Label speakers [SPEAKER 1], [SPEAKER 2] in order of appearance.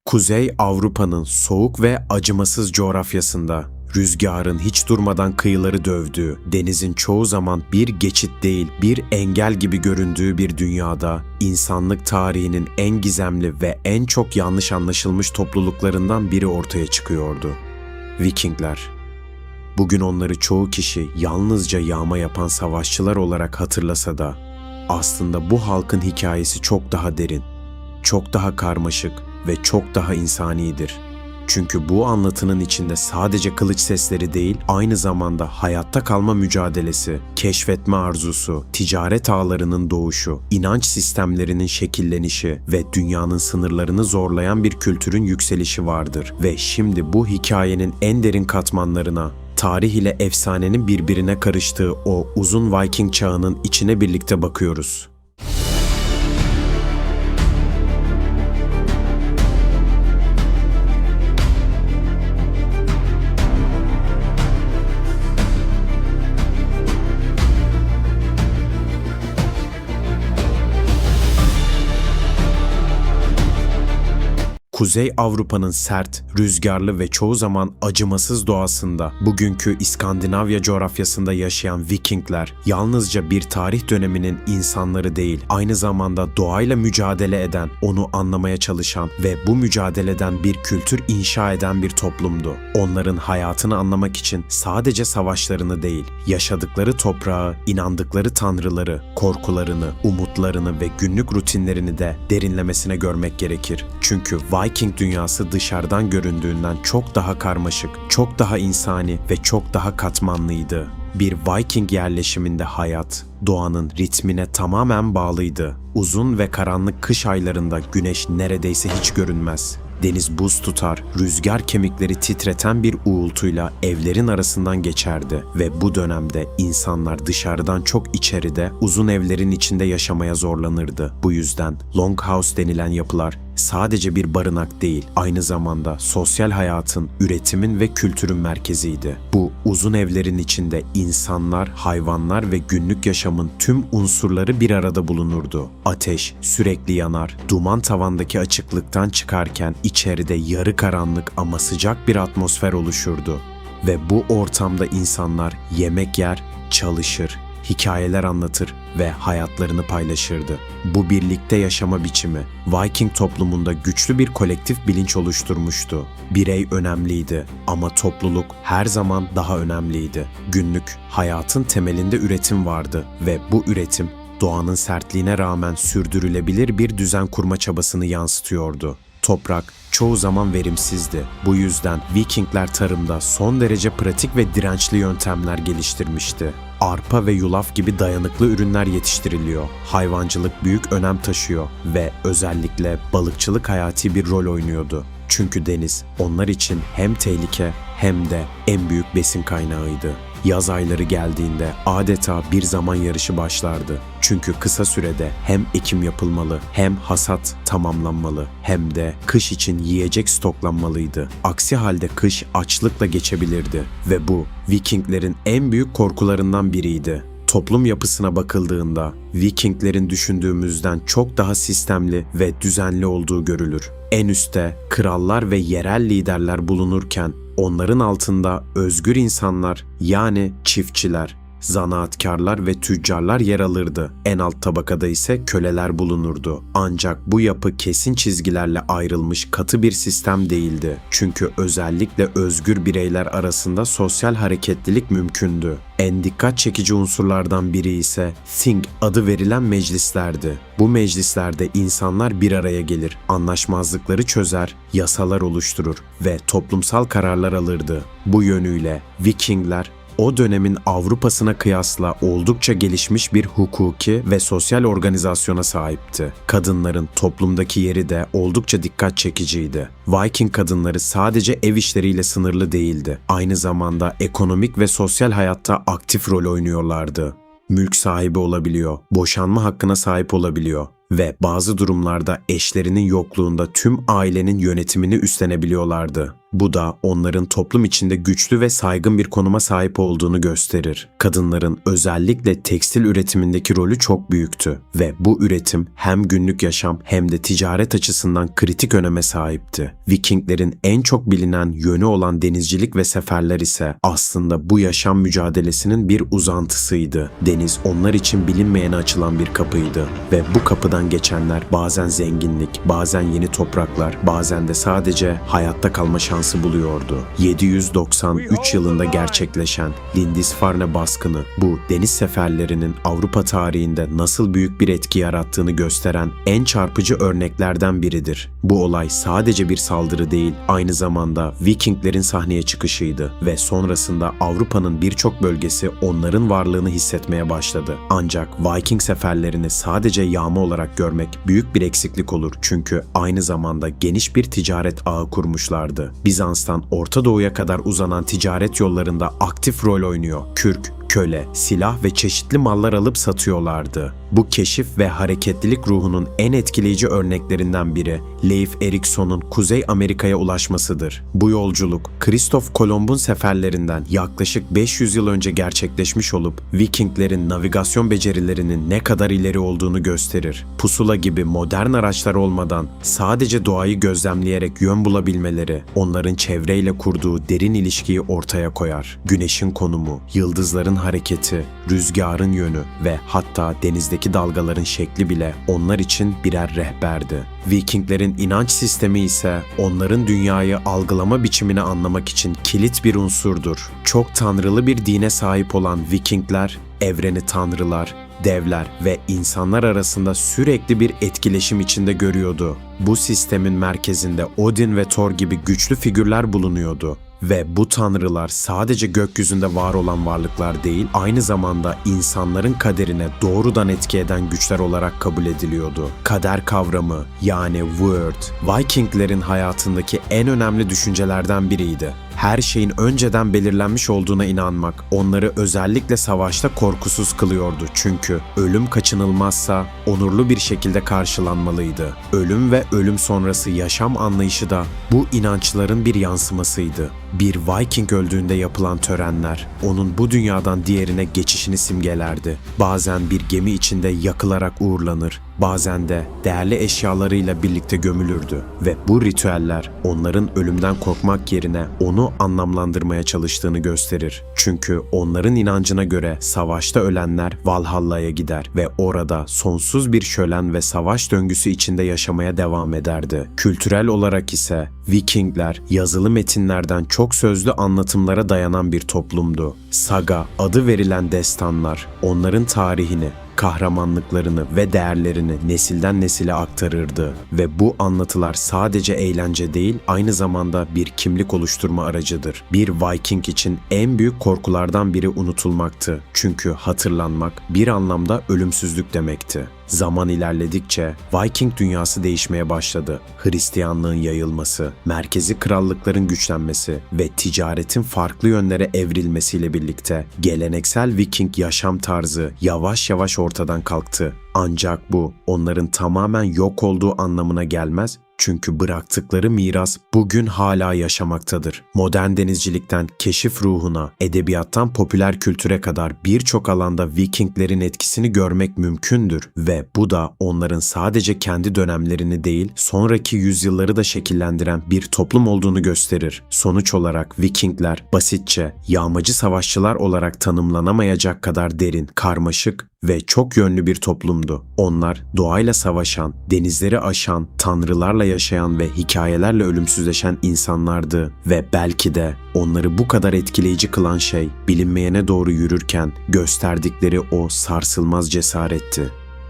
[SPEAKER 1] Kuzey Avrupa'nın soğuk ve acımasız coğrafyasında, rüzgarın hiç durmadan kıyıları dövdüğü, denizin çoğu zaman bir geçit değil bir engel gibi göründüğü bir dünyada, insanlık tarihinin en gizemli ve en çok yanlış anlaşılmış topluluklarından biri ortaya çıkıyordu. Vikingler. Bugün onları çoğu kişi yalnızca yağma yapan savaşçılar olarak hatırlasa da, aslında bu halkın hikayesi çok daha derin, çok daha karmaşık ve çok daha insanidir. Çünkü bu anlatının içinde sadece kılıç sesleri değil, aynı zamanda hayatta kalma mücadelesi, keşfetme arzusu, ticaret ağlarının doğuşu, inanç sistemlerinin şekillenişi ve dünyanın sınırlarını zorlayan bir kültürün yükselişi vardır. Ve şimdi bu hikayenin en derin katmanlarına, tarih ile efsanenin birbirine karıştığı o uzun Viking çağının içine birlikte bakıyoruz. Kuzey Avrupa'nın sert, rüzgarlı ve çoğu zaman acımasız doğasında, bugünkü İskandinavya coğrafyasında yaşayan Vikingler, yalnızca bir tarih döneminin insanları değil, aynı zamanda doğayla mücadele eden, onu anlamaya çalışan ve bu mücadeleden bir kültür inşa eden bir toplumdu. Onların hayatını anlamak için sadece savaşlarını değil, yaşadıkları toprağı, inandıkları tanrıları, korkularını, umutlarını ve günlük rutinlerini de derinlemesine görmek gerekir. Çünkü Viking dünyası dışarıdan göründüğünden çok daha karmaşık, çok daha insani ve çok daha katmanlıydı. Bir Viking yerleşiminde hayat, doğanın ritmine tamamen bağlıydı. Uzun ve karanlık kış aylarında güneş neredeyse hiç görünmez. Deniz buz tutar, rüzgar kemikleri titreten bir uğultuyla evlerin arasından geçerdi ve bu dönemde insanlar dışarıdan çok içeride, uzun evlerin içinde yaşamaya zorlanırdı. Bu yüzden longhouse denilen yapılar sadece bir barınak değil, aynı zamanda sosyal hayatın, üretimin ve kültürün merkeziydi. Bu uzun evlerin içinde insanlar, hayvanlar ve günlük yaşamın tüm unsurları bir arada bulunurdu. Ateş sürekli yanar, duman tavandaki açıklıktan çıkarken içeride yarı karanlık ama sıcak bir atmosfer oluşurdu. Ve bu ortamda insanlar yemek yer, çalışır, hikayeler anlatır ve hayatlarını paylaşırdı. Bu birlikte yaşama biçimi Viking toplumunda güçlü bir kolektif bilinç oluşturmuştu. Birey önemliydi ama topluluk her zaman daha önemliydi. Günlük hayatın temelinde üretim vardı ve bu üretim doğanın sertliğine rağmen sürdürülebilir bir düzen kurma çabasını yansıtıyordu. Toprak çoğu zaman verimsizdi. Bu yüzden Vikingler tarımda son derece pratik ve dirençli yöntemler geliştirmişti. Arpa ve yulaf gibi dayanıklı ürünler yetiştiriliyor. Hayvancılık büyük önem taşıyor ve özellikle balıkçılık hayati bir rol oynuyordu. Çünkü deniz onlar için hem tehlike hem de en büyük besin kaynağıydı. Yaz ayları geldiğinde adeta bir zaman yarışı başlardı. Çünkü kısa sürede hem ekim yapılmalı, hem hasat tamamlanmalı, hem de kış için yiyecek stoklanmalıydı. Aksi halde kış açlıkla geçebilirdi ve bu Vikinglerin en büyük korkularından biriydi. Toplum yapısına bakıldığında Vikinglerin düşündüğümüzden çok daha sistemli ve düzenli olduğu görülür. En üstte krallar ve yerel liderler bulunurken onların altında özgür insanlar yani çiftçiler, zanaatkarlar ve tüccarlar yer alırdı. En alt tabakada ise köleler bulunurdu. Ancak bu yapı kesin çizgilerle ayrılmış katı bir sistem değildi. Çünkü özellikle özgür bireyler arasında sosyal hareketlilik mümkündü. En dikkat çekici unsurlardan biri ise Thing adı verilen meclislerdi. Bu meclislerde insanlar bir araya gelir, anlaşmazlıkları çözer, yasalar oluşturur ve toplumsal kararlar alırdı. Bu yönüyle Vikingler o dönemin Avrupa'sına kıyasla oldukça gelişmiş bir hukuki ve sosyal organizasyona sahipti. Kadınların toplumdaki yeri de oldukça dikkat çekiciydi. Viking kadınları sadece ev işleriyle sınırlı değildi. Aynı zamanda ekonomik ve sosyal hayatta aktif rol oynuyorlardı. Mülk sahibi olabiliyor, boşanma hakkına sahip olabiliyor ve bazı durumlarda eşlerinin yokluğunda tüm ailenin yönetimini üstlenebiliyorlardı. Bu da onların toplum içinde güçlü ve saygın bir konuma sahip olduğunu gösterir. Kadınların özellikle tekstil üretimindeki rolü çok büyüktü ve bu üretim hem günlük yaşam hem de ticaret açısından kritik öneme sahipti. Vikinglerin en çok bilinen yönü olan denizcilik ve seferler ise aslında bu yaşam mücadelesinin bir uzantısıydı. Deniz onlar için bilinmeyene açılan bir kapıydı ve bu kapıdan geçenler bazen zenginlik, bazen yeni topraklar, bazen de sadece hayatta kalma şansı buluyordu. 793 yılında gerçekleşen Lindisfarne baskını bu deniz seferlerinin Avrupa tarihinde nasıl büyük bir etki yarattığını gösteren en çarpıcı örneklerden biridir. Bu olay sadece bir saldırı değil, aynı zamanda Vikinglerin sahneye çıkışıydı ve sonrasında Avrupa'nın birçok bölgesi onların varlığını hissetmeye başladı. Ancak Viking seferlerini sadece yağma olarak görmek büyük bir eksiklik olur çünkü aynı zamanda geniş bir ticaret ağı kurmuşlardı. Bizans'tan Orta Doğu'ya kadar uzanan ticaret yollarında aktif rol oynuyor. Kürk, köle, silah ve çeşitli mallar alıp satıyorlardı. Bu keşif ve hareketlilik ruhunun en etkileyici örneklerinden biri Leif Erikson'un Kuzey Amerika'ya ulaşmasıdır. Bu yolculuk Kristof Kolomb'un seferlerinden yaklaşık 500 yıl önce gerçekleşmiş olup Vikinglerin navigasyon becerilerinin ne kadar ileri olduğunu gösterir. Pusula gibi modern araçlar olmadan sadece doğayı gözlemleyerek yön bulabilmeleri onların çevreyle kurduğu derin ilişkiyi ortaya koyar. Güneşin konumu, yıldızların hareketi, rüzgarın yönü ve hatta denizdeki dalgaların şekli bile onlar için birer rehberdi. Vikinglerin inanç sistemi ise onların dünyayı algılama biçimini anlamak için kilit bir unsurdur. Çok tanrılı bir dine sahip olan Vikingler, evreni tanrılar, devler ve insanlar arasında sürekli bir etkileşim içinde görüyordu. Bu sistemin merkezinde Odin ve Thor gibi güçlü figürler bulunuyordu. Ve bu tanrılar sadece gökyüzünde var olan varlıklar değil, aynı zamanda insanların kaderine doğrudan etki eden güçler olarak kabul ediliyordu. Kader kavramı yani Word, Vikinglerin hayatındaki en önemli düşüncelerden biriydi. Her şeyin önceden belirlenmiş olduğuna inanmak onları özellikle savaşta korkusuz kılıyordu çünkü ölüm kaçınılmazsa onurlu bir şekilde karşılanmalıydı. Ölüm ve ölüm sonrası yaşam anlayışı da bu inançların bir yansımasıydı. Bir Viking öldüğünde yapılan törenler onun bu dünyadan diğerine geçişini simgelerdi. Bazen bir gemi içinde yakılarak uğurlanır, bazen de değerli eşyalarıyla birlikte gömülürdü ve bu ritüeller onların ölümden korkmak yerine onu anlamlandırmaya çalıştığını gösterir. Çünkü onların inancına göre savaşta ölenler Valhalla'ya gider ve orada sonsuz bir şölen ve savaş döngüsü içinde yaşamaya devam ederdi. Kültürel olarak ise Vikingler yazılı metinlerden çok sözlü anlatımlara dayanan bir toplumdu. Saga adı verilen destanlar onların tarihini, kahramanlıklarını ve değerlerini nesilden nesile aktarırdı ve bu anlatılar sadece eğlence değil, aynı zamanda bir kimlik oluşturma aracıdır. Bir Viking için en büyük korkulardan biri unutulmaktı. Çünkü hatırlanmak bir anlamda ölümsüzlük demekti. Zaman ilerledikçe Viking dünyası değişmeye başladı. Hristiyanlığın yayılması, merkezi krallıkların güçlenmesi ve ticaretin farklı yönlere evrilmesiyle birlikte geleneksel Viking yaşam tarzı yavaş yavaş ortadan kalktı. Ancak bu onların tamamen yok olduğu anlamına gelmez. Çünkü bıraktıkları miras bugün hala yaşamaktadır. Modern denizcilikten keşif ruhuna, edebiyattan popüler kültüre kadar birçok alanda Vikinglerin etkisini görmek mümkündür ve bu da onların sadece kendi dönemlerini değil, sonraki yüzyılları da şekillendiren bir toplum olduğunu gösterir. Sonuç olarak Vikingler basitçe yağmacı savaşçılar olarak tanımlanamayacak kadar derin, karmaşık ve çok yönlü bir toplumdu. Onlar doğayla savaşan, denizleri aşan, tanrılarla yaşayan ve hikayelerle ölümsüzleşen insanlardı ve belki de onları bu kadar etkileyici kılan şey bilinmeyene doğru yürürken gösterdikleri o sarsılmaz cesaretti.